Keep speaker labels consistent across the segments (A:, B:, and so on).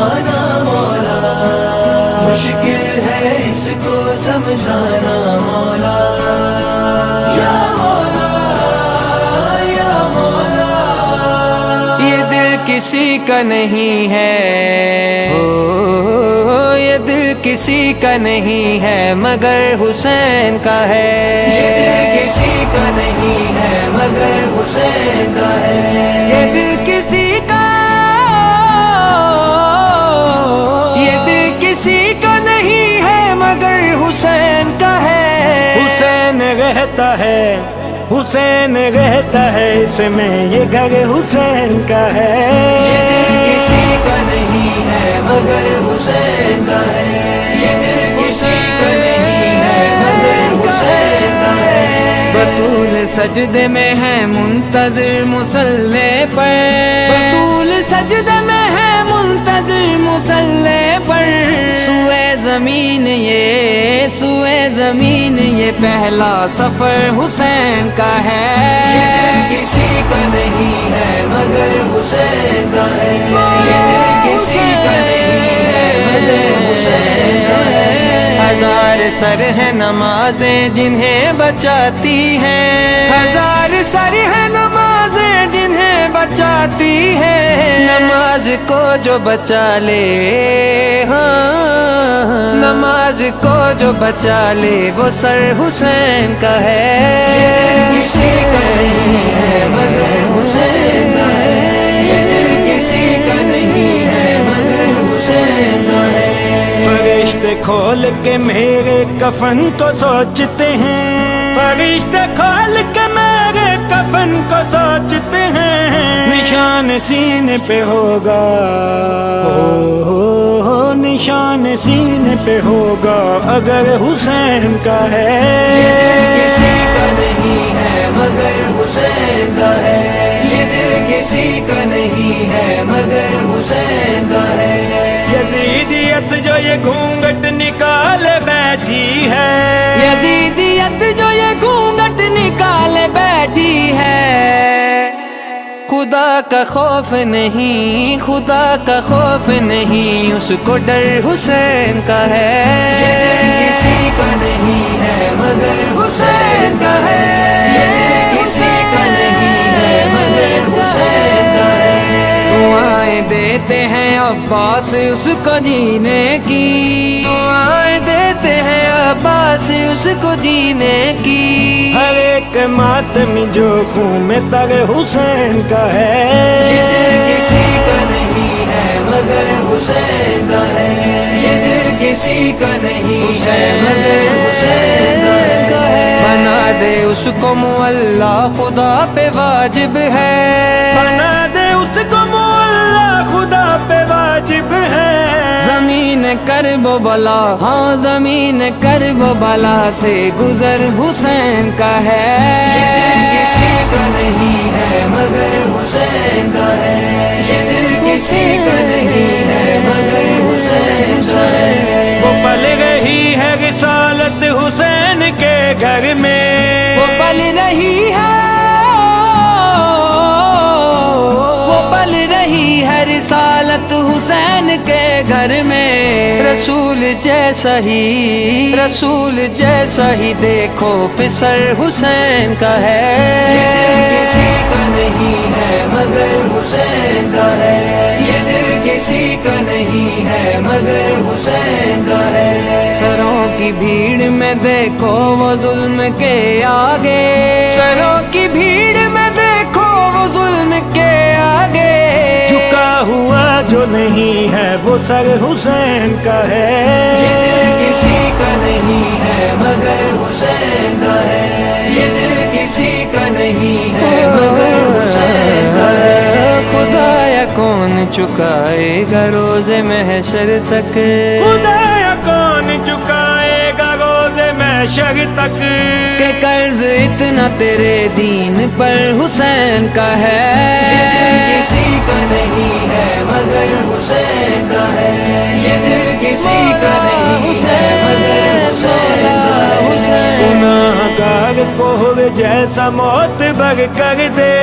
A: فرمانا مولا، مشکل ہے اس کو سمجھانا مولا، یا مولا یا مولا۔
B: یہ دل کسی کا نہیں ہے، یہ دل کسی کا نہیں ہے مگر حسین کا ہے،
A: یہ دل کسی کا نہیں ہے مگر حسین کا ہے،
B: یہ دل کسی کا، یہ دل کسی کا نہیں ہے مگر حسین کا ہے۔
C: حسین رہتا ہے، حسین رہتا ہے اس میں، یہ گھر حسین کا ہے،
A: یہ دل کسی کا نہیں ہے مگر حسین کا ہے، یہ دل کسی کا نہیں ہے مگر حسین کا ہے۔
B: بطول سجدے میں ہے منتظر مصلی پر، بطول سجدے میں ہے منتظر مصلی پر، سوئے زمین یہ، سوئے زمین یہ پہلا سفر حسین کا ہے،
A: یہ دل کسی کا نہیں ہے مگر حسین کا ہے، یہ دل کسی کا نہیں ہے مگر حسین کا ہے۔
B: ہزار سر ہے نمازیں جنہیں بچاتی ہیں، ہزار سر ہے نمازیں جنہیں بچاتی ہیں، نماز کو جو بچا لے، ہاں نماز کو جو بچا لے وہ سر حسین کا ہے،
A: یہ دل کسی کا نہیں ہے مگر حسین کا ہے، یہ دل کسی کا نہیں ہے مگر حسین کا ہے۔
C: فرشتے کھول کے میرے کفن کو سوچتے ہیں، فرشتے کھول کے میرے کفن کو سوچتے ہیں، نشان سینے پہ ہوگا، نشان سینے پہ ہوگا اگر حسین کا ہے،
A: یہ دل کسی کا نہیں ہے مگر حسین کا ہے، یہ دل کسی کا نہیں ہے مگر حسین کا ہے۔
C: یزیدیت جو یہ گھونگٹ نکالے بیٹھی ہے،
B: یزیدیت جو یہ گھونگٹ نکالے بیٹھی ہے، خدا کا خوف نہیں، خدا کا خوف نہیں، اس کو ڈر حسین کا ہے،
A: یہ دل کسی کا نہیں ہے مگر حسین کا ہے، یہ دل کسی کا نہیں ہے مگر حسین کا ہے۔
B: دعائیں دیتے ہیں عباس اس کو جینے کی، دعائیں دیتے ہیں عباس اس کو جینے کی،
C: ہر ایک ماتم جو خون میں تر حسین کا ہے،
A: یہ دل کسی کا نہیں ہے مگر حسین کا ہے، یہ دل کسی کا نہیں ہے مگر حسین کا ہے۔
B: بنا دے اس کو معلا خدا پہ واجب ہے،
C: بنا دے اس کو مولا خدا پہ واجب ہے،
B: زمین کرب و بلا، ہاں زمین کرب و بلا سے گزر حسین کا ہے،
A: یہ دل کسی کا نہیں ہے مگر حسین کا ہے، یہ دل کسی کا نہیں ہے مگر حسین کا ہے۔
C: وہ پل رہی ہے رسالت حسین کے گھر میں،
B: وہ پل رہی ہے، وہ پل رہی ہے رسالت حسین کے گھر میں، رسول جیسا ہی، رسول جیسا ہی دیکھو پسر حسین کا ہے،
A: یہ دل کسی کا نہیں ہے مگر حسین کا ہے، یہ دل کسی کا نہیں ہے مگر حسین کا ہے۔
B: سروں کی بھیڑ میں دیکھو وہ ظلم کے آگے، سروں کی بھیڑ میں دیکھو وہ ظلم کے آگے،
C: جھکا ہوا جو نہیں ہے وہ سر حسین کا ہے،
A: یہ دل کسی کا نہیں ہے مگر حسین کا ہے، یہ دل کسی کا نہیں ہے مگر حسین کا ہے۔
B: خدایا کون چکائے گا روز محشر تک،
C: خدایا کون چکائے گا روز محشر تک،
B: کہ قرض اتنا تیرے دین پر حسین کا ہے،
A: یہ دل کسی کا نہیں ہے مگر حسین کا ہے، یہ دل کسی کا نہیں ہے مگر حسین کا ہے۔
C: گناہ گار کو جیسا موت بر کر دے،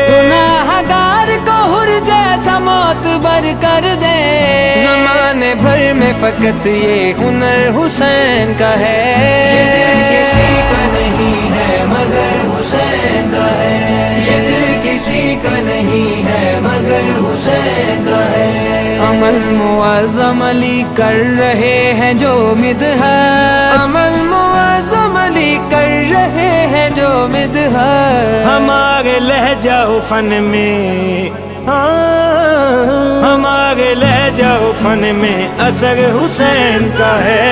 B: گناہ گار کو ہر جیسا سا معتبر کر دے. زمانے بھر میں فقط یہ ہنر حسین کا ہے.
A: یہ دل کسی کا نہیں ہے مگر حسین کا ہے. یہ دل کسی کا نہیں ہے مگر حسین کا ہے.
B: عمل معظم علی کر رہے ہیں جو مدحت. عمل معظم علی کر رہے ہیں جو مدحت.
C: ہمارے لہجہ و فن میں ہمارے لہجہ و فن میں اثر حسین کا ہے.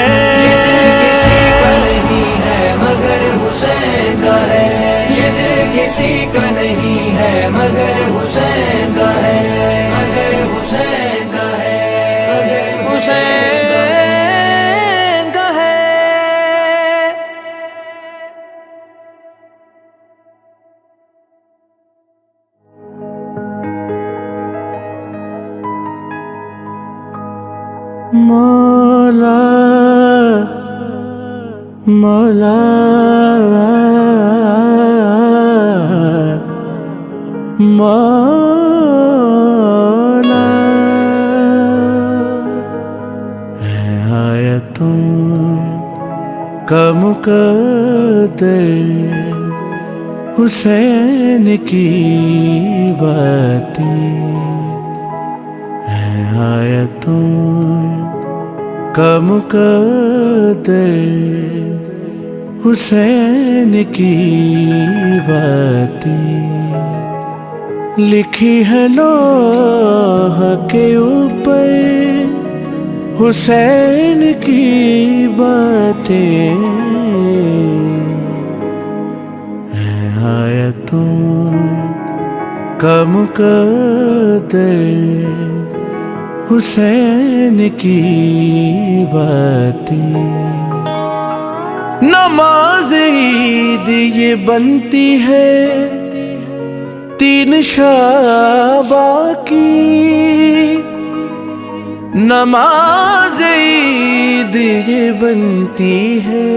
A: یہ دل کسی کا نہیں ہے مگر حسین کا ہے. یہ دل کسی کا نہیں ہے مگر حسین کا ہے. مگر حسین کا ہے. مگر
B: حسین کا ہے.
C: مولا مولا مولا ہے آیتوں کا مقدر حسین کی باتیں ہے آیتوں کا مقدر حسین کی باتیں لکھی ہے لوح کے اوپر حسین کی باتیں ہے آیتوں کا مقدر حسین کی باتیں. نماز عید یہ بنتی ہے 3 شعباں کی. نماز عید یہ بنتی ہے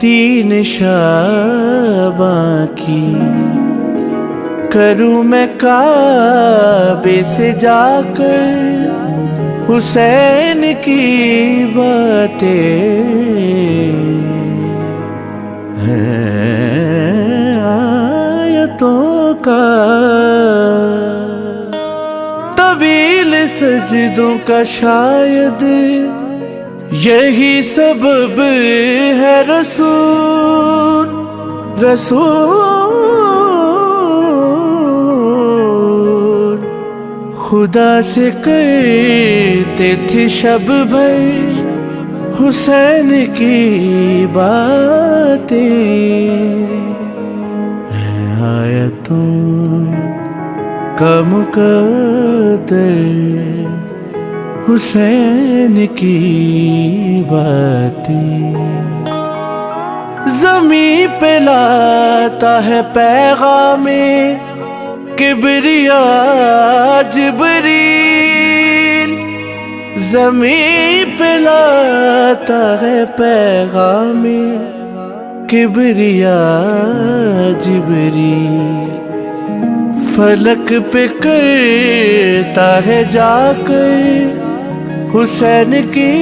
C: 3 شعباں کی. کروں میں کعبے سے جا کر حسین کی باتیں ہیں آیتوں کا طویل سجدوں کا شاید یہی سبب ہے رسول خدا سے کرتے تھے شب بھر حسین کی باتیں ہیں آیتوں کا مقدر حسین کی باتیں. زمین پہ لاتا ہے پیغام کبریا جبریل. زمین پہ لاتا ہے پیغام کبریا جبریل. فلک پہ کرتا ہے جا کر حسین کی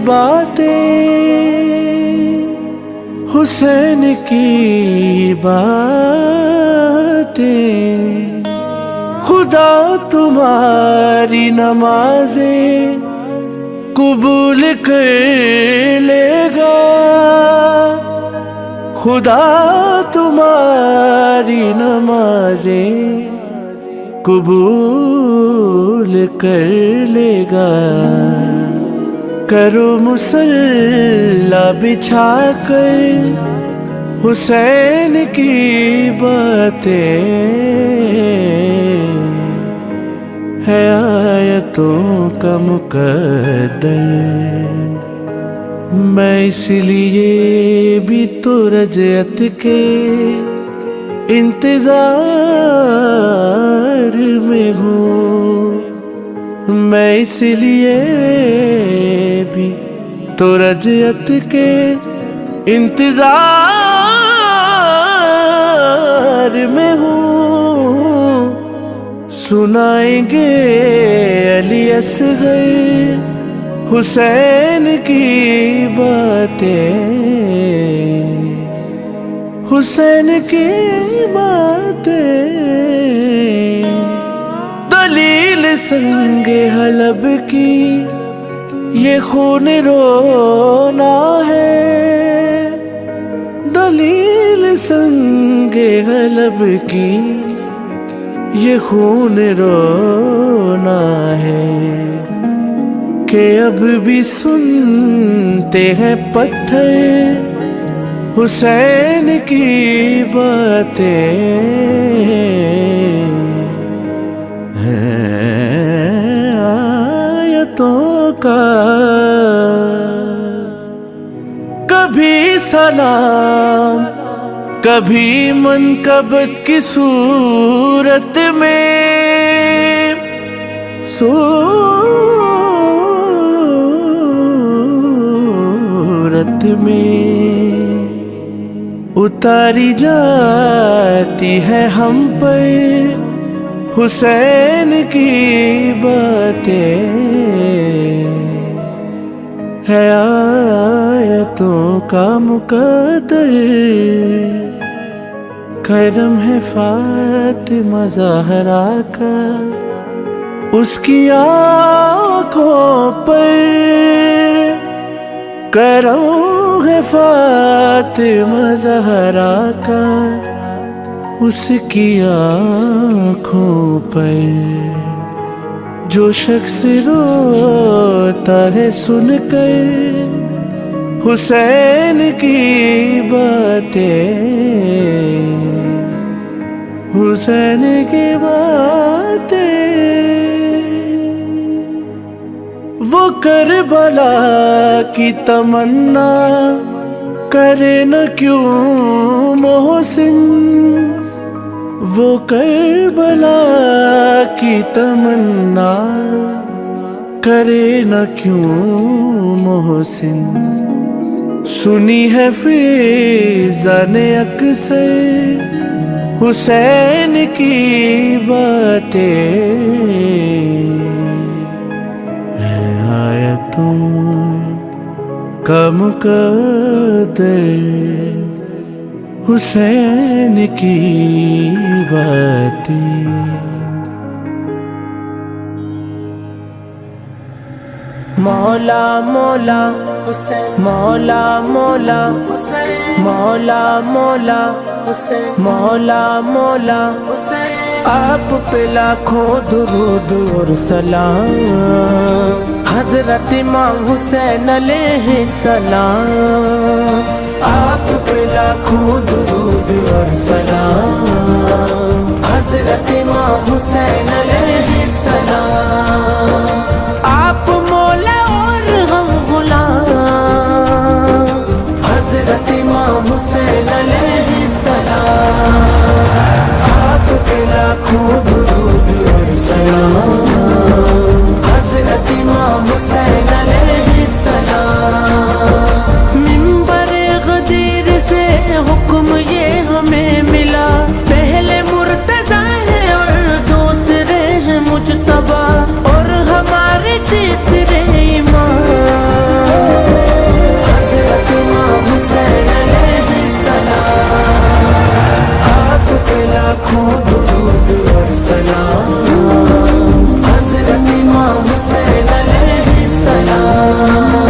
C: باتیں حسین کی باتیں. خدا تمہاری نمازیں قبول کر لے گا. خدا تمہاری نمازیں قبول کر لے گا. کرو مصلی بچھا کر حسین کی باتیں ہے آیتوں کا مقدر. میں اس لیے بھی تو رجعت کے انتظار میں ہوں. میں اس لیے بھی تو رجعت کے انتظار میں ہوں.
D: سنائیں گے علی اصغر حسین کی باتیں، حسین کی باتیں، دلیل سنگ حلب کی یہ خون رونا ہے، دلیل سنگ حلب کی یہ خون رونا ہے، کہ اب بھی سنتے ہیں پتھر حسین کی باتیں، ہیں آیتوں کا کبھی سلام، کبھی منقبت کی صورت میں، صورت میں اتاری جاتی ہے ہم پر حسین کی باتیں، ہے آیتوں کا مقدر، کرم ہے فاطمہ زہرا کا اس کی آنکھوں پر، کرم ہے فاطمہ زہرا کا اس کی آنکھوں پر، جو شخص روتا ہے سن کر حسین کی باتیں، حسین کی باتیں، وہ کربلا کی تمنا کرے نہ کیوں محسن، وہ کربلا کی تمنا کرے نہ کیوں محسن، سنی ہے فیضان اکثر حسین کی باتیں، ہے آیتوں کا مقدر حسین کی باتیں۔
E: مولا مولا حسین، مولا مولا حسین، مولا مولا حسین، مولا مولا حسین، آپ پہ لاکھوں درود اور سلام، حضرت امام حسین علیہ السلام، آپ پہ لاکھوں درود اور سلام، حضرت امام حسین علیہ السلام، آپ مولا اور ہم غلام، حضرت امام حسین علیہ السلام، آپ پہ لاکھوں درود اور سلام، حضرت امام حسین علیہ السلام، منبر غدیر سے حکم یہ ہمیں ملا، پہلے مرتضیٰ ہے اور دوسرے ہیں مجتبیٰ، اور ہمارے تیسرے امام حضرت امام حسین علیہ السلام، آپ پہ لاکھوں درود اور سلام، حضرت امام حسین علیہ السلام،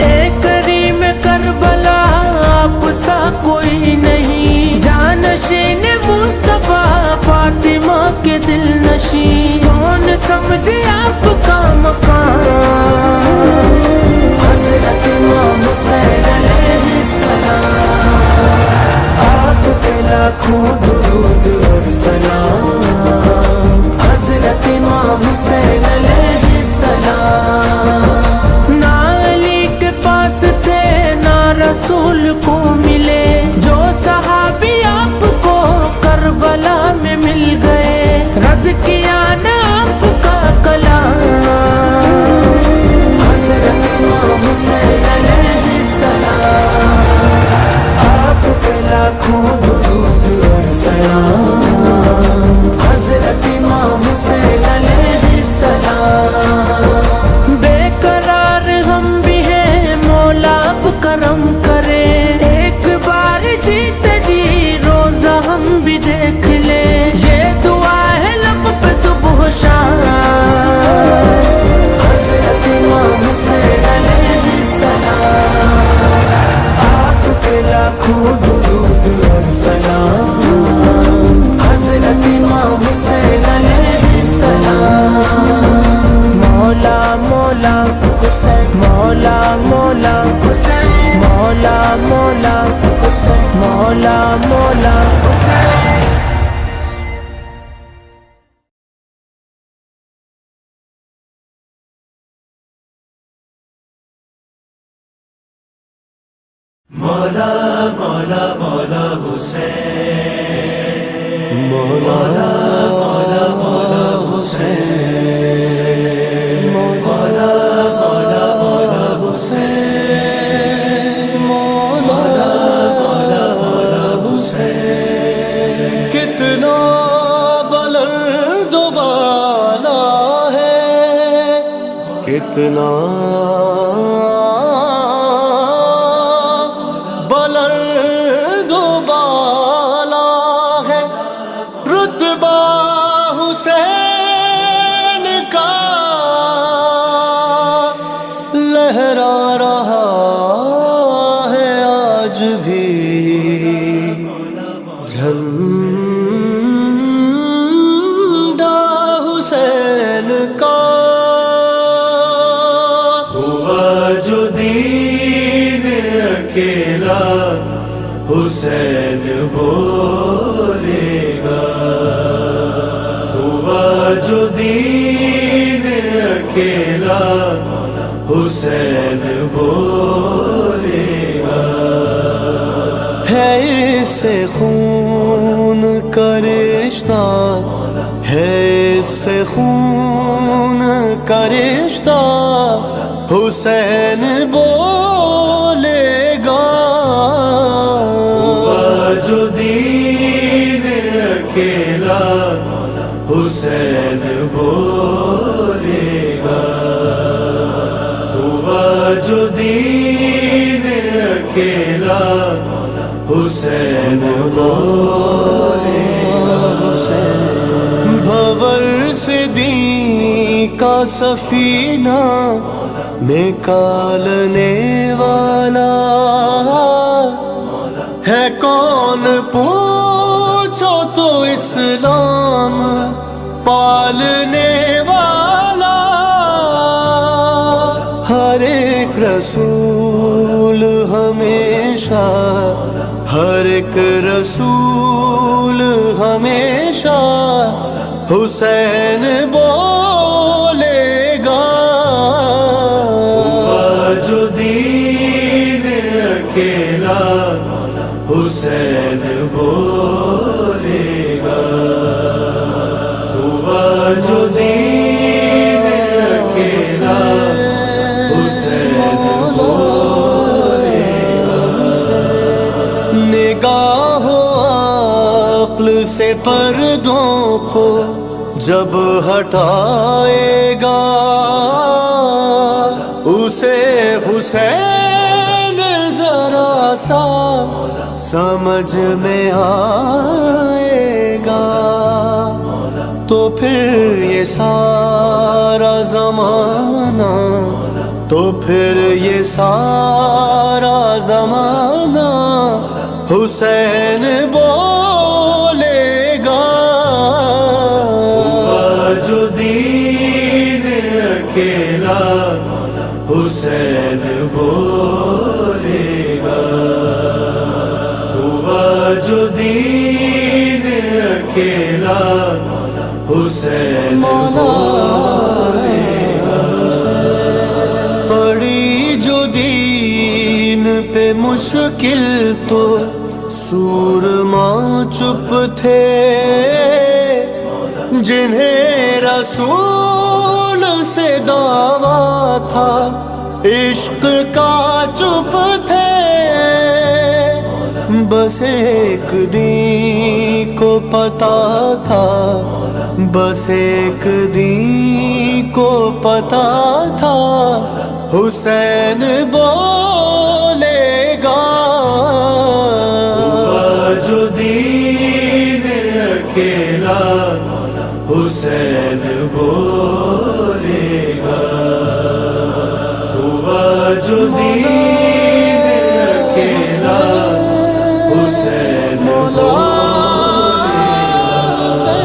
E: اے کریم کربلا آپ سا کوئی نہیں، جانشین مصطفیٰ فاطمہ کے دل نشین، کون سمجھے آپ کا مقام، حضرت امام حسین علیہ السلام، آپ پہ لاکھوں درود اور سلام، حضرت امام حسین علیہ السلام، نہ علی کے پاس تھے نہ رسول کو ملے، جو صحابی آپ کو کربلا میں مل گئے، رد کیا نہ آپ کا کلام، حضرت امام حسین علیہ السلام، آپ پہ لاکھوں درود اور سلام، حضرت امام
A: مولا مولا مولا حسین مولا مولا مولا حسین مولا مولا مولا حسین مولا مولا مولا حسین
B: کتنا بلند و بالا ہے کتنا بلند و بالا ہے رتبہ حسین کا لہرا رہا ہے آج بھی جھنڈا حسین کا
A: ہوا جو دین اکیلا حسین بولے گا ہوا جو دین اکیلا حسین بولے گا
B: ہے اس سے خون کا رشتہ ہے اس سے خون کا رشتہ حسین بولے گا
A: ہوا جو دین اکیلا حسین بولے گا ہوا جو دین اکیلا حسین بولے گا
B: بھور سے دین کا سفینہ نکالنے والا ہے کون پوچھو تو اسلام پالنے والا ہر ایک رسول ہمیشہ ہر ایک رسول ہمیشہ حسین بولے گا
A: ہوا جو دین اکیلا حسین بولے گا ہوا جو دین اکیلا حسین بولے گا
B: نگاہ و عقل سے پردوں کو جب ہٹائے گا اسے حسین ذرا سا سمجھ میں آئے گا تو پھر یہ سارا زمانہ تو پھر یہ سارا زمانہ حسین بولے گا
A: ہوا جو دین اکیلا حسین بولے گا ہوا جو دین اکیلا حسین بولے گا
B: پڑی جو دین پہ مشکل تو سورما چپ تھے جنہیں رسول سے دعویٰ تھا عشق کا چپ تھے بس ایک دین کو پتا تھا بس ایک دین کو پتا تھا حسین بولے گا
A: ہوا جو دین اکیلا حسین بولے گا ہوا جو دین اکیلا حسین بولے گا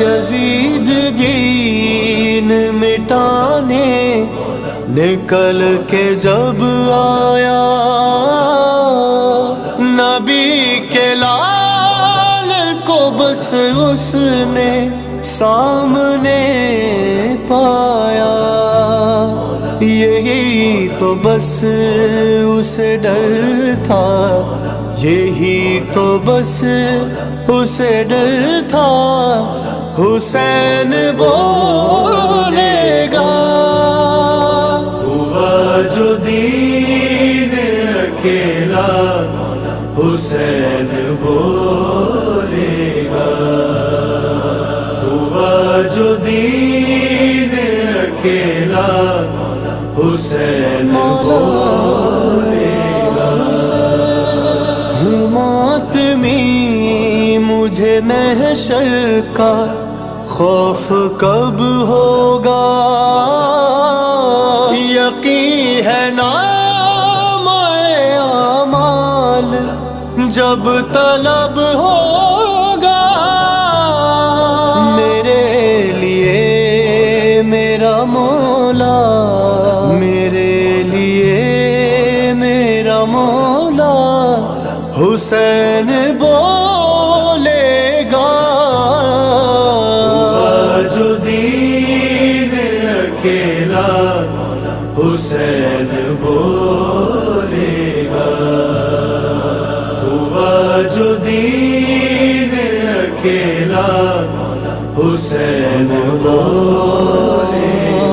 B: یزید دین مٹانے نکل کے جب آیا نبی کے لال کو بس اس نے سامنے پایا یہی تو بس اسے ڈر تھا، یہی تو بس اسے ڈر تھا، حسین بولے گا
C: ہوا جو دین اکیلا حسین بولے گا، ہوا جو دین اکیلا حسین بولے گا۔
B: ماتمی مجھے محشر کا خوف کب ہوگا، یقین ہے نام اعمال جب طلب ہوگا، میرے لیے میرا مولا، میرے لیے میرا مولا حسین بولے گا
C: جو دین اکیلا حسین بولے گا، ہوا جو دین اکیلا حسین بولے گا۔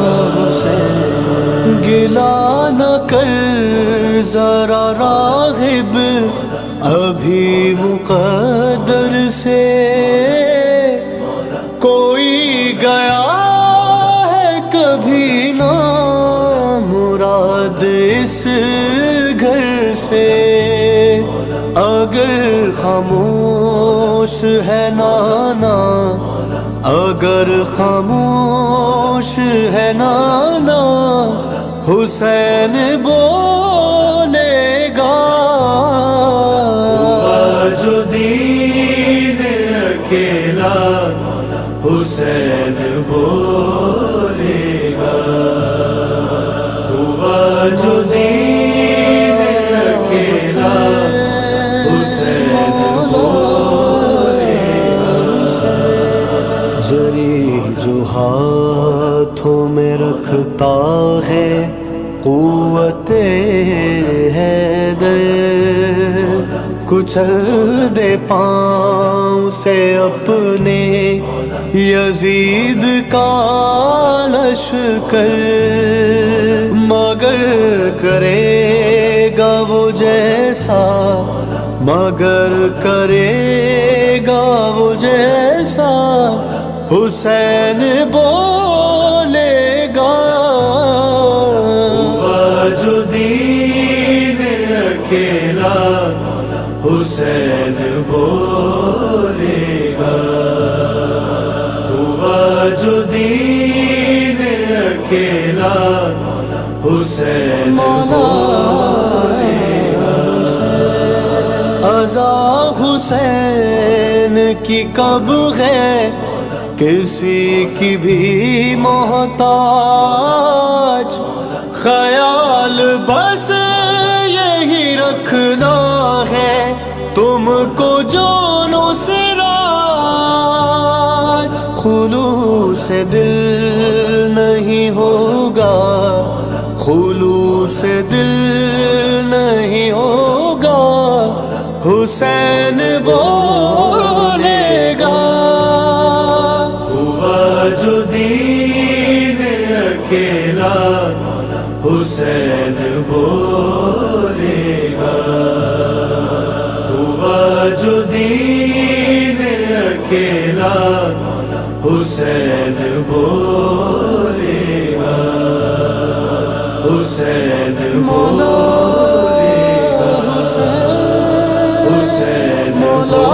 B: گلا نہ کر ذرا راغب ابھی مقدر سے، کوئی گیا ہے کبھی نہ مراد اس گھر سے، اگر خاموش ہے نانا، اگر خاموش ہے نانا حسین بولے گا
C: جو دین اکیلا حسین بولے گا، ہوا جو دین اکیلا حسین بولے گا۔
B: جری جو ہاتھوں میں رکھتا ہے قوت حیدر، کچل دے پاؤں سے اپنے یزید کا لشکر، مگر کرے گا وہ جیسا، مگر کرے گا وہ جیسا حسین بولے گا
C: جو دین اکیلا حسین بولے گا، ہوا جو دین اکیلا حسین بولے گا۔
B: ازا حسین کی کب ہے کسی کی بھی محتاج، خیال بس یہی رکھنا ہے تم کو جونوں سے راج، خلوص دل نہیں ہوگا، خلوص دل نہیں ہوگا حسین بولے گا
C: ہوا جو دین اکیلا حسین بولے گا، ہوا جو دین اکیلا حسین بولے گا، حسین بولے گا، حسین بولے گا۔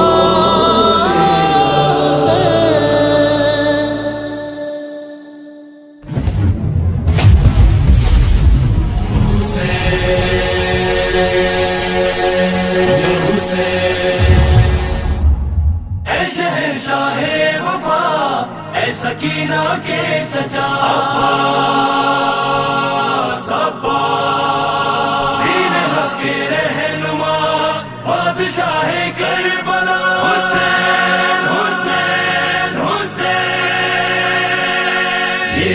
A: سکینہ کے چچا دین حق کے رہنما بادشاہ کربلا حسین حسین حسین، یہ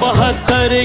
E: 72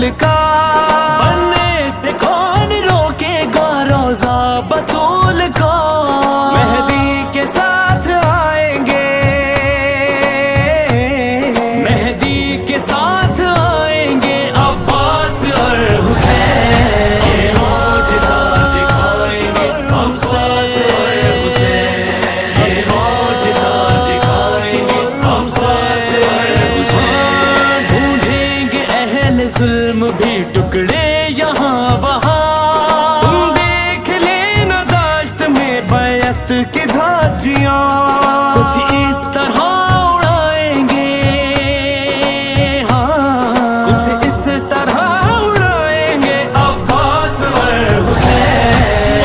B: رسول کا،
C: بننے سے کون روکے گا روزہ بطول کا،
B: مہدی کے ساتھ آئیں گے،
C: مہدی کے ساتھ آئیں گے عباس اور حسین، یہ معجزہ دکھائیں گے عباس اور حسین، یہ معجزہ دکھائیں گے عباس اور حسین، ڈھونڈیں گے اہل ظلم بھی ٹکڑے یہاں وہاں،
B: تم دیکھ لینا داشت میں بیعت کی دھاجیاں،
C: کچھ اس طرح اڑائیں گے، ہاں
B: کچھ اس طرح اڑائیں گے
C: عباس اور حسین،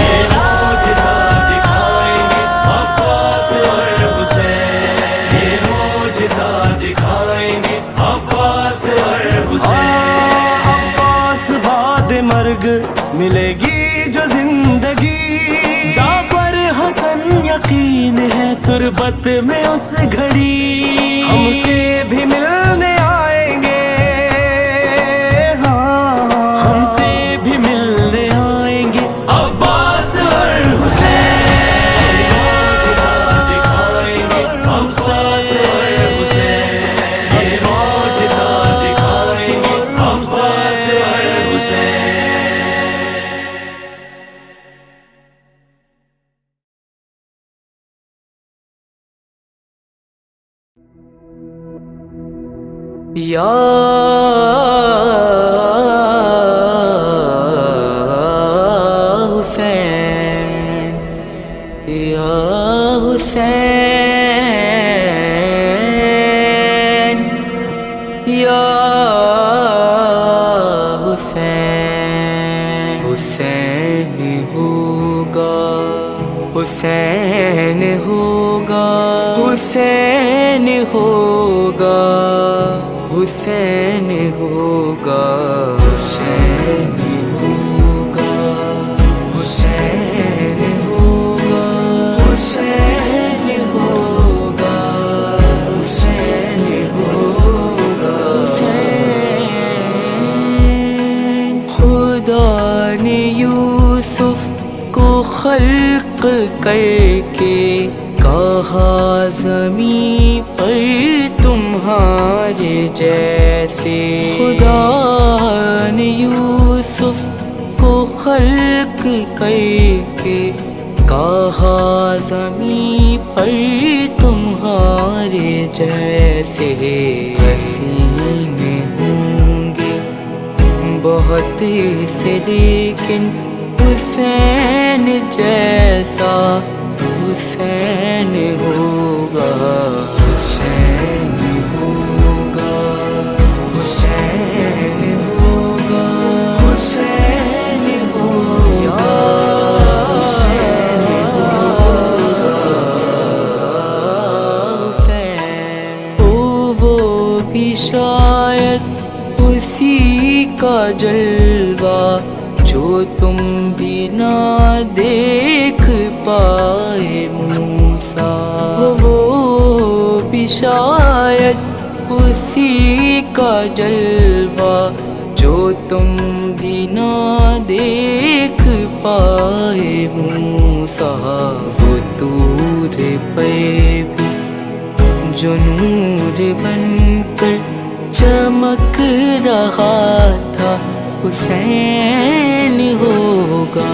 C: یہ معجزہ دکھائیں گے عباس اور حسین، یہ معجزہ دکھائیں گے عباس اور حسین،
B: عباس بعد مرگ ملے گی جو زندگی،
C: جعفر حسن یقین ہے تربت میں اس گھڑی،
B: ہم سے بھی ملنے آئیں گے، ہاں
C: ہم سے بھی ملنے آئیں گے عباس اور حسین، یہ معجزہ دکھائیں گے عباس اور حسین، یہ معجزہ دکھائیں گے عباس اور حسین۔
E: یا حسین، یا حسین، یا حسین، حسین ہوگا، حسین ہوگا، حسین ہوگا، حسین ہوگا، حسین ہوگا، حسین ہوگا، حسین ہوگا، حسین ہوگا، حسین۔ خدا نے یوسف کو خلق کر کے کہا زمین پر تمہارے جیسے، خدا نے یوسف کو خلق کر کے کہا زمین پر تمہارے جیسے، حسین ہوں گے بہت سے لیکن حسین جیسا حسین ہوگا، حسین ہوگا، حسین ہوگا، حسین ہوگا، حسین ہوگا، حسین۔ وہ بھی شاید اسی کا جلوہ جو تم بھی نہ دیکھ پائے موسیٰ، وہ بھی شاید اسی کا جلوہ جو تم بھی نہ دیکھ پائے موسیٰ، وہ طور پہ بھی جو نور بن کر چمک رہا تھا حسین ہوگا،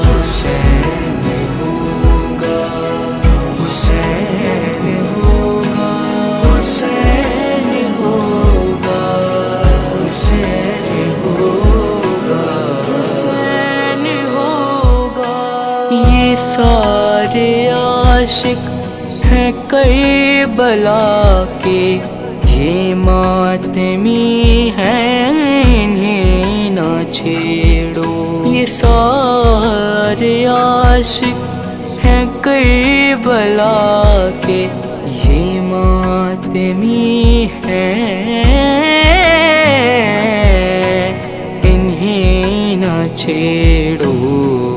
E: حسین ہوگا، حسین ہوگا، حسین ہوگا، حسین ہوگا، حسین ہوگا۔ یہ سارے عاشق ہیں کربلا کے، یہ ماتمی ہیں انہیں نہ چھیڑو، یہ سارے عاشق ہیں کربلا کے، یہ ماتمی ہیں انہیں نہ چھیڑو،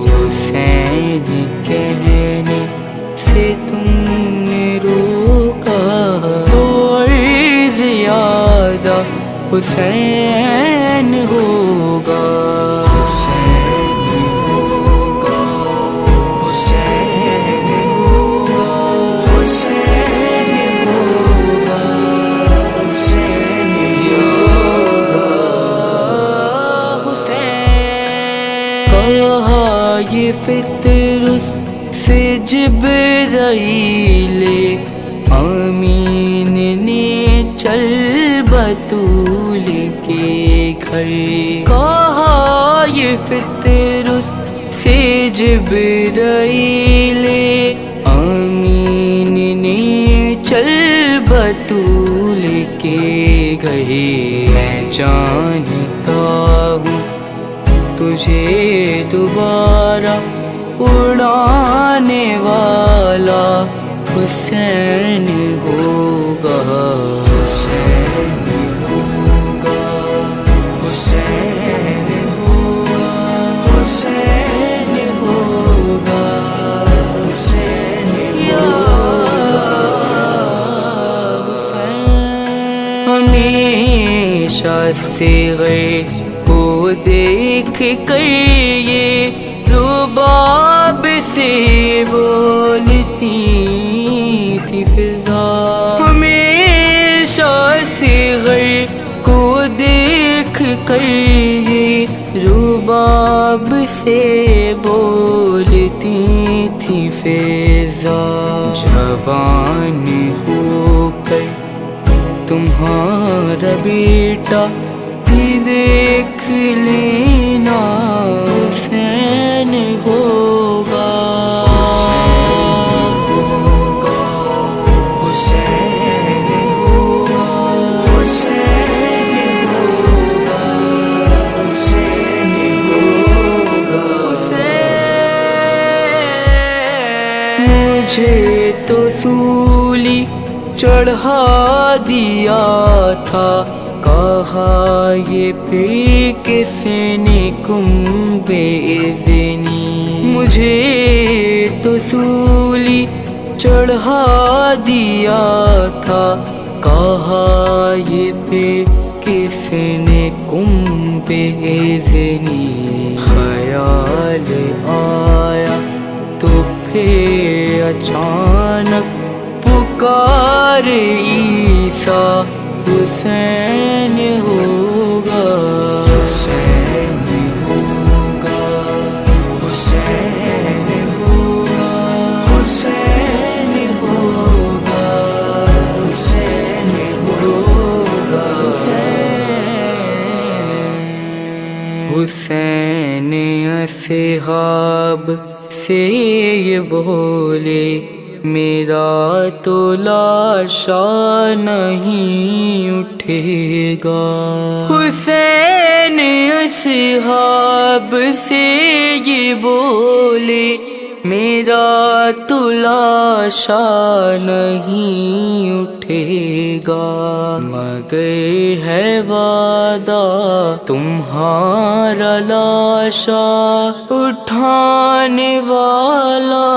E: حسین کہنے سے تم نے روکا تو زیادہ حسین حسین ہوگا یہ فطر سے جبرائیل آمین نے چل بطول کے گھر کہا یہ فطر سے جبرائیل آمین نے چل بطول کے گھر میں جانتا ہوں تجھے دوبارہ اڑانے والا حسین ہوگا حسین ہوگا حسین ہوگا حسین ہوگا حسین ہمیشہ سے گئے وہ دیکھ کر یہ رباب سے بولتی تھی فضا ہمیشہ سے غیر کو دیکھ کر یہ رباب سے بولتی تھی فضا جوان ہو کر تمہارا بیٹا بھی دیکھ لینا حسین ہوگا حسین ہوگا حسین ہوگا حسین ہوگا حسین ہوگا مجھے تو سولی چڑھا دیا تھا کہا یہ پھر کس نے کم بے اذنی مجھے تو سولی چڑھا دیا تھا کہا یہ پھر کس نے کم بے اذنی خیال آیا تو پھر اچانک پکار عیسیٰ حسین ہوگا حسین ہوگا حسین ہوگا حسین ہوگا حسین ہوگا حسین اصحاب سے یہ بولے میرا تو لاشا نہیں اٹھے گا حسین اصحاب سے یہ بولے میرا تو لاشا نہیں اٹھے گا مگر ہے وعدہ تمہارا لاشا اٹھانے والا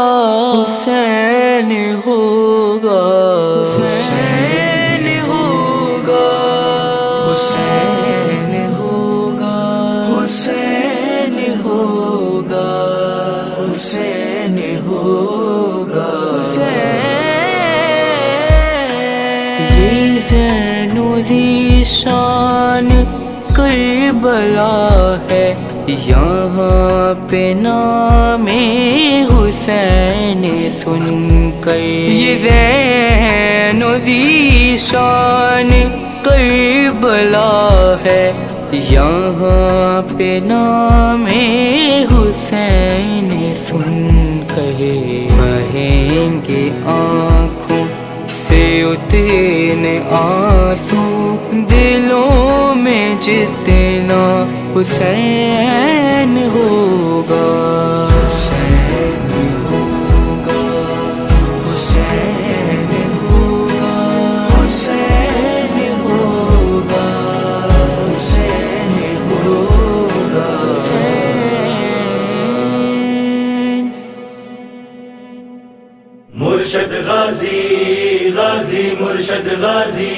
E: حسین ہوگا حسین ہوگا حسین ہوگا حسین ہوگا حسین ہوگا یہ زین و ذیشان کربلا ہے یہاں پہ نام حسین سن کر یہ زین و ذیشان کربلا ہے یہاں پہ نام حسین سن کر بہیں گے آنکھوں سے اتنے آنسو دلوں میں جتنا حسین ہوگا حسین ہوگا حسین ہوگا حسین ہوگا حسین ہوگا حسین
C: مرشد غازی غازی مرشد غازی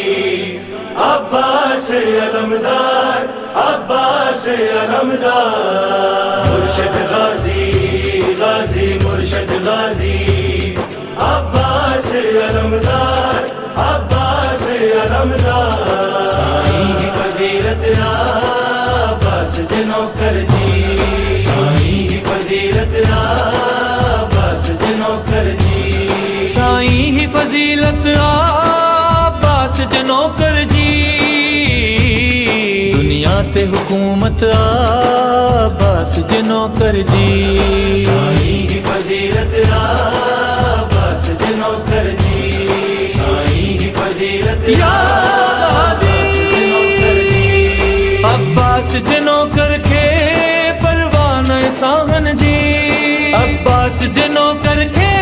C: عباس علمدار عباس علمدار مرشد غازی غازی مرشد غازی عباس علمدار عباس علمدار
A: سائیں کی فضیلت عباس جنوکر جی سائیں کی فضیلت عباس جنوکر جی
B: سائیں ہی فضیلت عباس جنوکر جی دنیا تے حکومت عباس جنوکر جی
A: سائیں کی فضیلت عباس جنوکر جی سائیں کی فضیلت
B: یا
A: عباس جنوکر جی
B: عباس جنوکر کے پروانہ ساغن جی عباس جنوکر کے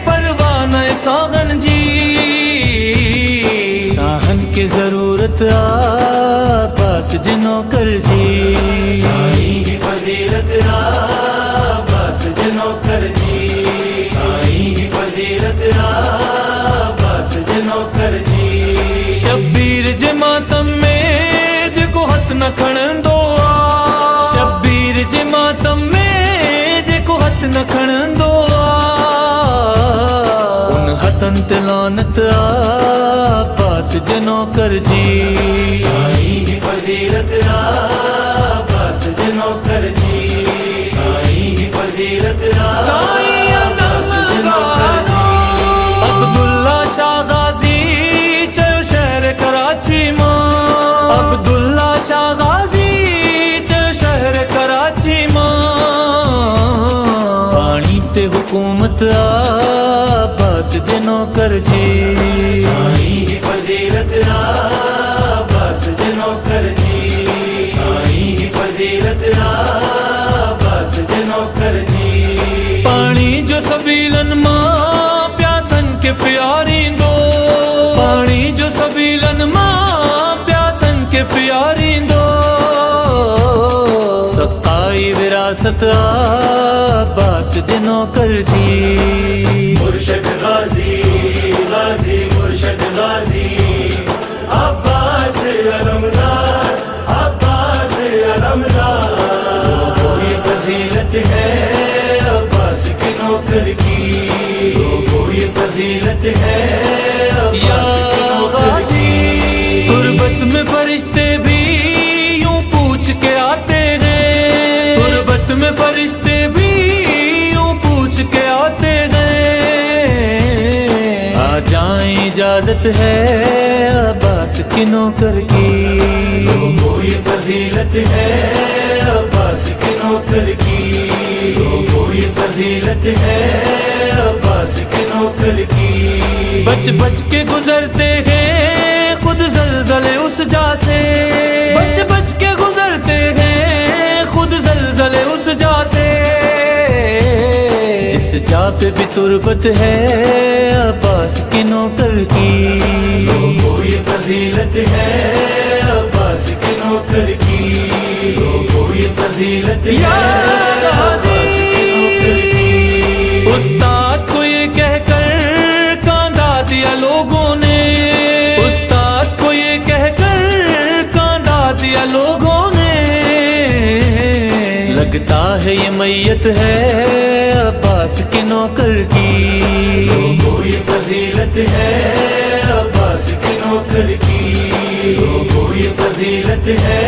B: پروانہ ساغن جی ساہن کی ضرورت عباس جنوکر جی
A: سائیں کی فضیلت عباس جنوکر جی سائیں کی فضیلت عباس جنوکر جی
B: شبیر جے ماتم میں جے کو ہتھ نہ کھڑن دو شبیر جے ماتم میں جے کو ہتھ نہ کھڑن دو ان ہتھن تے لعنت عباس جنوکر جی
A: سائیں کی فضیلت عباس جنوکر جی سائیں کی فضیلت عباس جنوکر جی
B: عبداللہ شاہ غازی چیو شہر کراچی ماں عبداللہ شاہ غازی چیو شہر کراچی ماں پانی تے حکومت عباس جنوکر جی
A: سائیں کی فضیلت عباس جنوکر جی سائیں کی فضیلت عباس جنوکر جی
B: پانی جو سبیلن ماں پیاسن کے پیاری دو پانی جو سبیلن ماں پیاسن کے پیاری دو سقائی وراثت عباس جنوکر جی
C: مرشد غازی غازی مرشد غازی عباس علمدار عباس علمدار
A: کوئی فضیلت ہے عباس کے نوکر کی کوئی فضیلت ہے
B: یا
A: عباس کے نوکر کی
B: تربت میں فرشتے بھی یوں پوچھ کے آتے ہیں تربت میں فرشتے بھی یوں پوچھ کے آتے ہیں آ جائیں اجازت ہے عباس کے نوکر کی
A: کوئی فضیلت ہے عباس کے نوکر کی کوئی فضیلت ہے عباس کے نوکر کی
B: بچ بچ کے گزرتے ہیں خود زلزلے اس جا سے بچ بچ کے گزرتے ہیں خود زلزلے اس جا سے جس جا پہ بھی تربت ہے عباس کے نوکر کی
A: کوئی فضیلت ہے عباس کے نوکر کی کوئی فضیلت ہے عباس کے نوکر کی
B: استاد کو یہ کہہ کر کاندھا دیا لوگوں نے استاد کو یہ کہہ کر کاندھا دیا لوگوں نے لگتا ہے یہ میت ہے عباس کے نوکر کی
A: کوئی فضیلت ہے عباس کے نوکر کی کوئی فضیلت ہے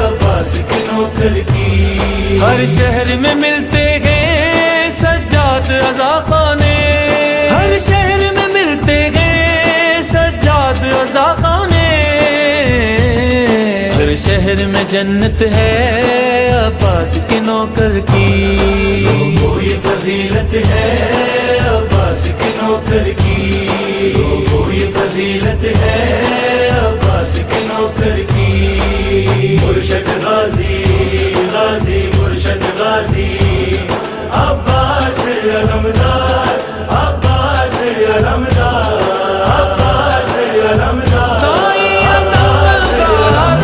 A: عباس کے نوکر کی
B: ہر شہر میں ملتے ہیں سجاد رضا خانے ہر شہر میں ملتے ہیں سجاد رضا خانے ہر شہر میں جنت ہے عباس کے نوکر کی
A: کوئی فضیلت ہے عباس کے نوکر کی کوئی فضیلت ہے عباس کے نوکر کی
C: مرشد غازی غازی مرشد غازی عباس علمدار عباس علمدار عباس علمدار عباس علمدار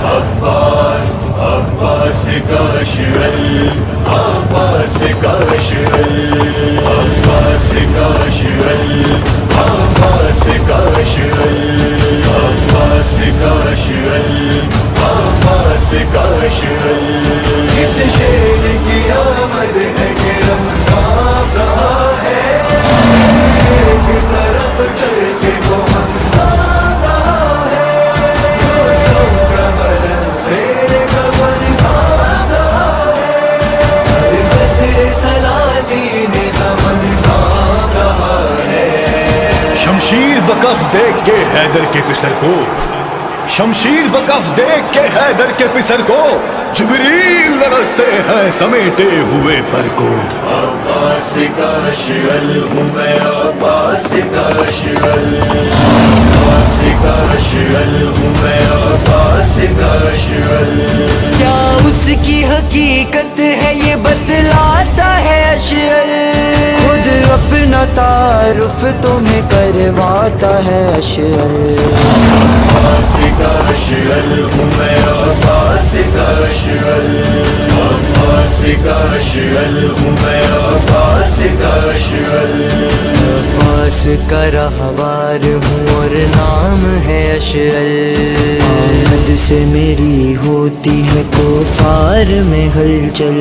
F: عباس عباس کا اشعل عباس کا اشعل عباس کا اشعل عباس کا اشعل عباس کا اشعل عباس کا اشعل اس شیر کی آمد ہے کہ رفتار رہا ہے ایک طرف چل کے محمد رہا ہے دوستوں کا بدن زیر کفن کھا رہا ہے ہر بسر سلاطین زمن کھا رہا ہے
G: شمشیر بکف دیکھ کے حیدر کے پسر کو شمشیر بکف دیکھ کے حیدر کے پسر کو جبریل لرزتے ہیں سمیٹے ہوئے پر کو
F: عباس کا اشعل ہوں میں عباس کا اشعل عباس کا اشعل ہوں میں عباس کا اشعل
B: کیا اس کی حقیقت ہے یہ بتلاتا ہے اشعل خود اپنا تعارف تمہیں کرواتا ہے اشعل
F: عباس کا اشعل ہوں میں عباس کا اشعل عباس کا اشعل ہوں میں عباس کا اشعل
B: عباس کا رہوار ہوں اور نام ہے اشعل آمد سے میری ہوتی ہے کفار میں ہلچل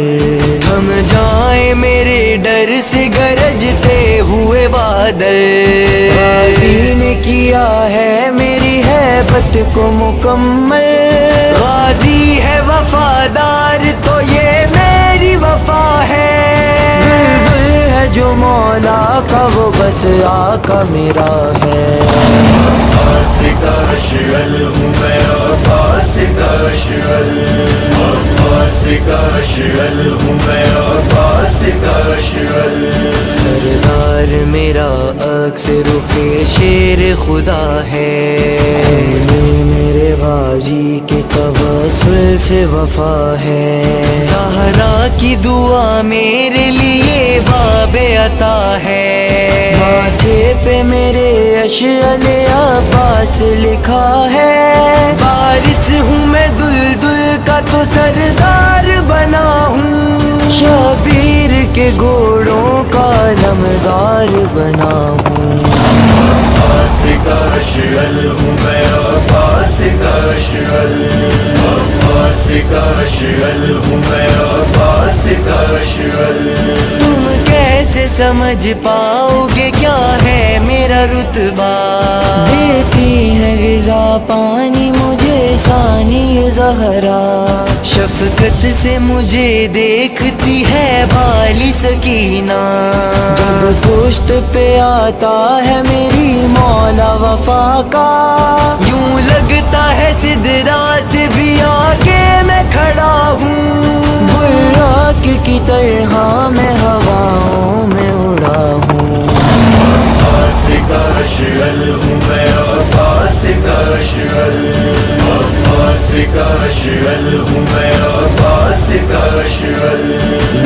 B: تھم جائیں میرے ڈر سے گرجتے ہوئے بادل غازی نے کیا ہے میری ہیبت کو مکمل غازی ہے وفادار تو یہ میری وفا ہے بلبل ہے جو مولا کا وہ بس آقا میرا ہے
F: عباس کا اشعل ہوں میں عباس کا اشعل عباس کا اشعل ہوں میں عباس کا اشعل
B: سردار میرا عکس رخ شیر خدا ہے میرے غازی کے توسل سے وفا ہے زہرا کی دعا میرے لیے باب عطا ہے ماتھے پہ میرے اشعل عباس لکھا ہے وارث ہوں میں دلدل کا تو سردار بنا ہوں شبیر کے گھوڑوں کا نمدار بنا ہوں
F: عباس کا اشعل ہوں میں عباس کا اشعل عباس کا اشعل ہوں میں عباس کا اشعل
B: تم کیسے سمجھ پاؤ گے کیا ہے میرا رتبہ دیتی ہے غذا پانی مجھے ثانی زہرا شفقت سے مجھے دیکھتی ہے بالی سکینہ جب پشت پہ آتا ہے میری مولا وفا کا یوں لگتا ہے سدرا سے بھی آگے میں کھڑا ہوں براق کی طرح میں ہواؤں میں اڑا ہوں
F: عباس کا اشعل ہوں میں عباس کا اشعل عباس کا اشعل ہوں میں عباس کا اشعل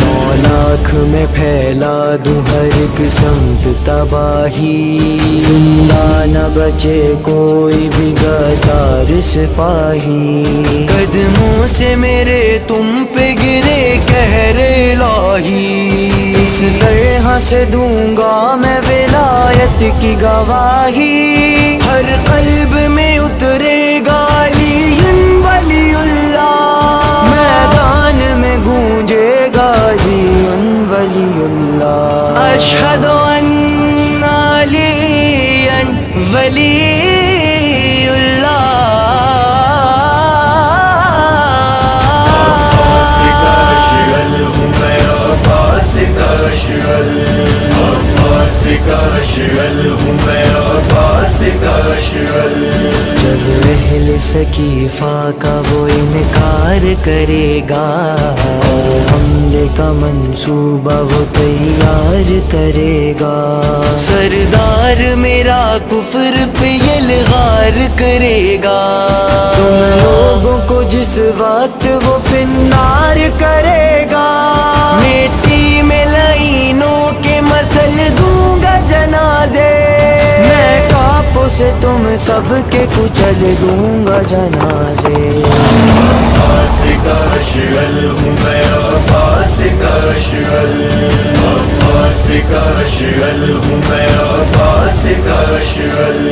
B: 9 لاکھ میں پھیلا دوں ہر ایک سمت تباہی زندہ نہ بچے کوئی بھی غدار سپاہی قدموں سے میرے تم پہ گرے قہر الہی اس طرح سے دوں گا میں ولایت کی گواہی ہر قلب میں اترے گا علی ولی اللہ میدان میں گونجے گا علی ولی اللہ اشہد ان علی ولی اللہ
F: عباس کا اشعل ہوں میں عباس کا اشعل عباس کا اشعل ہوں میں عباس کا اشعل
B: جب اہل سقیفہ کا وہ انکار کرے گا حملے کا منصوبہ وہ تیار کرے گا سردار میرا کفر پہ یلغار کرے گا تم لوگوں کو جس وقت وہ فنار کرے گا مٹی میں لعینوں کے مسل دوں گا جنازے میں کاپوں سے تم سب کے کچل دوں گا جنازے
F: عباس کا اشعل ہوں میں عباس کا اشعل عباس کا اشعل ہوں میں عباس کا اشعل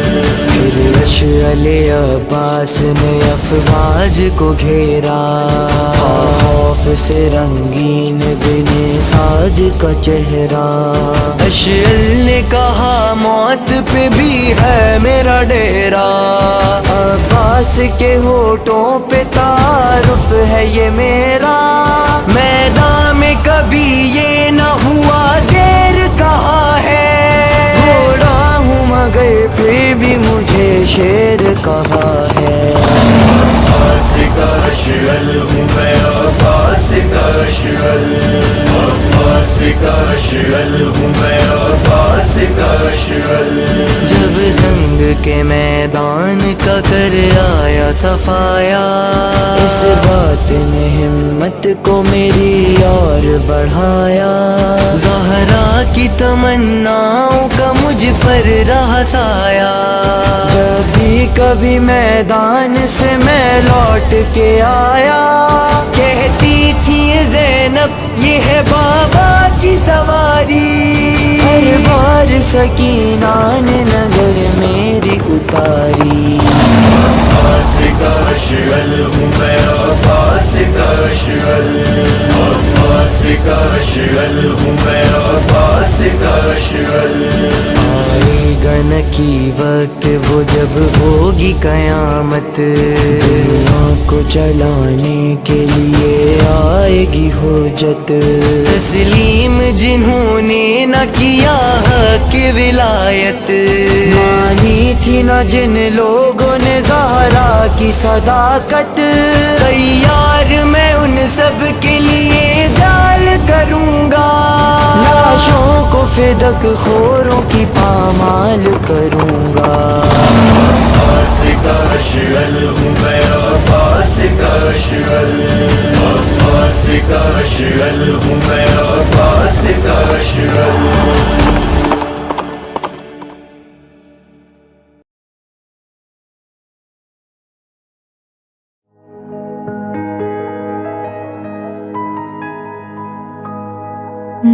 B: پھر اشعل عباس نے افواج کو گھیرا خوف سے رنگین بن سعد کا چہرہ اشعل نے کہا موت پہ بھی ہے میرا ڈیرا عباس کے ہونٹوں پہ تعارف ہے یہ میرا میدان میں کبھی یہ نہ ہوا دیر کہا ہے گھوڑا ہوں مگر پھر بھی مجھے شیر کہا ہے
F: عباس کا اشعل ہوں میں عباس کا اشعل عباس کا اشعل ہوں میں عباس کا اشعل
B: جب جنگ کے میدان کا کر آیا صفایا اس بات نے ہمت کو میری اور بڑھایا زہرا کی تمناؤں کا مجھ پر رہا سایہ جب بھی کبھی میدان سے میں لوٹ کے آیا کہتی تھی زینب یہ ہے بابا کی سواری ہر بار سکینہ نے نظر میری اتاری
F: عباس کا اشعل ہوں میں عباس کا اشعل عباس کا اشعل ہوں میں عباس کا اشعل
B: آئے گا نکی وقت وہ جب ہوگی قیامت دنیا کو چلانے کے لیے آئے گی حجت تسلیم جنہوں نے نہ کیا حق ولایت مانی تھی نہ جن لوگوں نے زہرا کی صداقت تیار میں ان سب کے لیے جال کروں گا لاشوں کو فدک خوروں کی پامال کروں گا
F: عباس کا اشعل ہوں میں عباس کا اشعل عباس کا اشعل ہوں میں عباس کا اشعل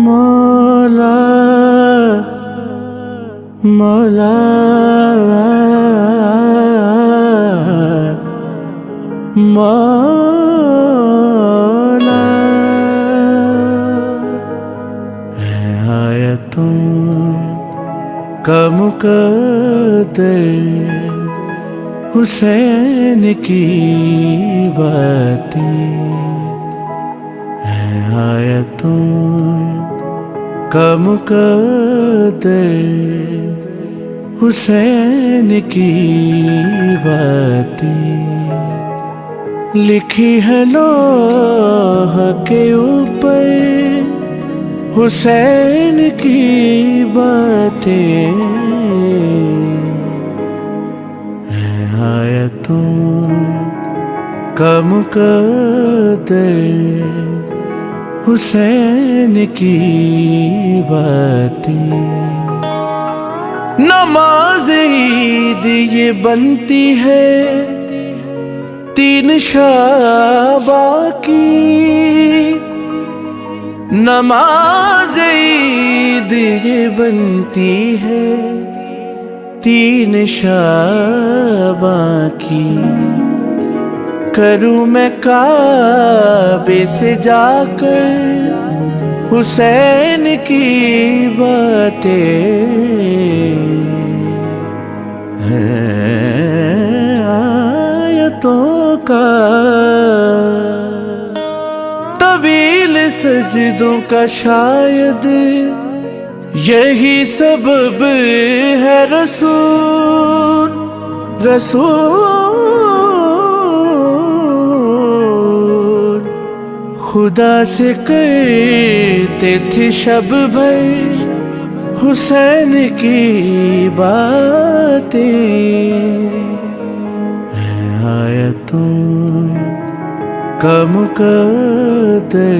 D: مولا مولا مولا ہے آیتوں کا مقدر حسین کی باتیں ہے آیتوں کا مقدر حسین کی باتیں لکھی ہے لوح کے اوپر حسین کی باتیں ہے آیتوں کا مقدر حسین کی باتیں نماز عید یہ بنتی ہے 3 شعباں کی نماز عید یہ بنتی ہے 3 شعباں کی کروں میں کعبے سے جا کر حسین کی باتیں ہیں آیتوں کا طویل سجدوں کا شاید یہی سبب ہے رسول خدا سے کرتے تھے شب بھر حسین کی باتیں ہیں آیتوں کا مقدر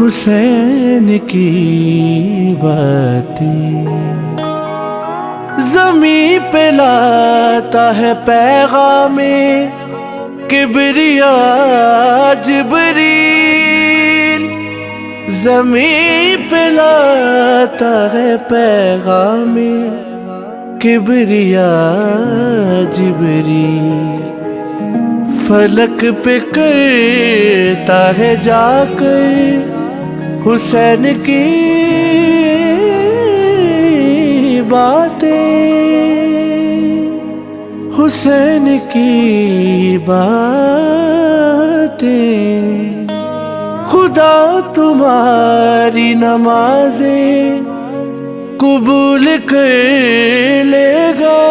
D: حسین کی باتیں زمیں پہ لاتا ہے پیغام کبریا جبریل، زمیں پہ لاتا ہے پیغام کبریا جبریل، فلک پہ کرتا ہے جا کر حسین کی باتیں، حسین کی باتیں، خدا تمہاری نمازیں قبول کر لے گا،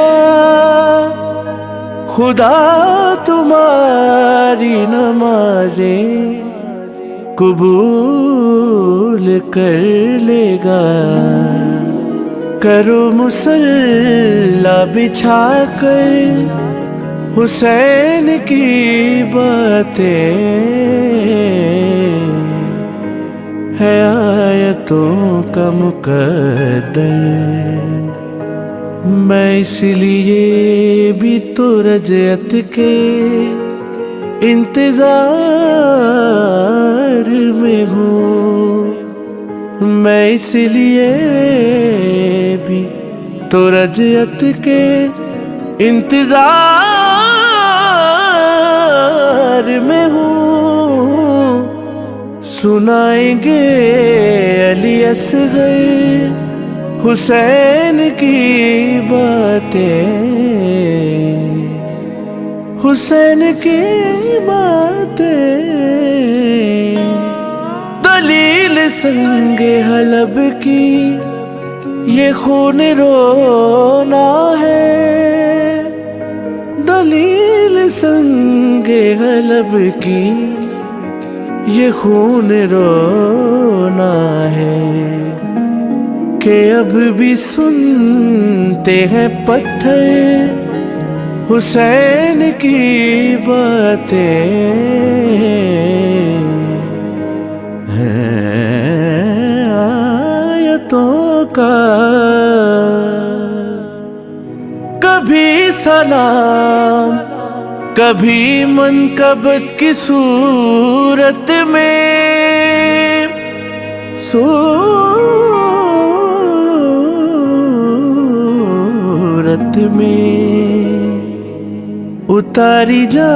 D: خدا تمہاری نمازیں قبول کر لے گا، کرو مصلی بچھا کر حسین کی باتیں، ہے آیتوں کا مقدر، میں اس لیے بھی تو رجعت کے انتظار میں ہوں، میں اس لیے بھی تو رجعت کے انتظار میں ہوں، سنائیں گے علی اصغر حسین کی باتیں، حسین کی باتیں، دلیل سنگ حلب کی یہ خون رونا ہے، دلیل سنگ حلب کی یہ خون رونا ہے، کہ اب بھی سنتے ہیں پتھر حسین کی باتیں، ہیں آیتوں کا کبھی سلام، کبھی منقبت کی صورت میں، صورت میں اتاری جا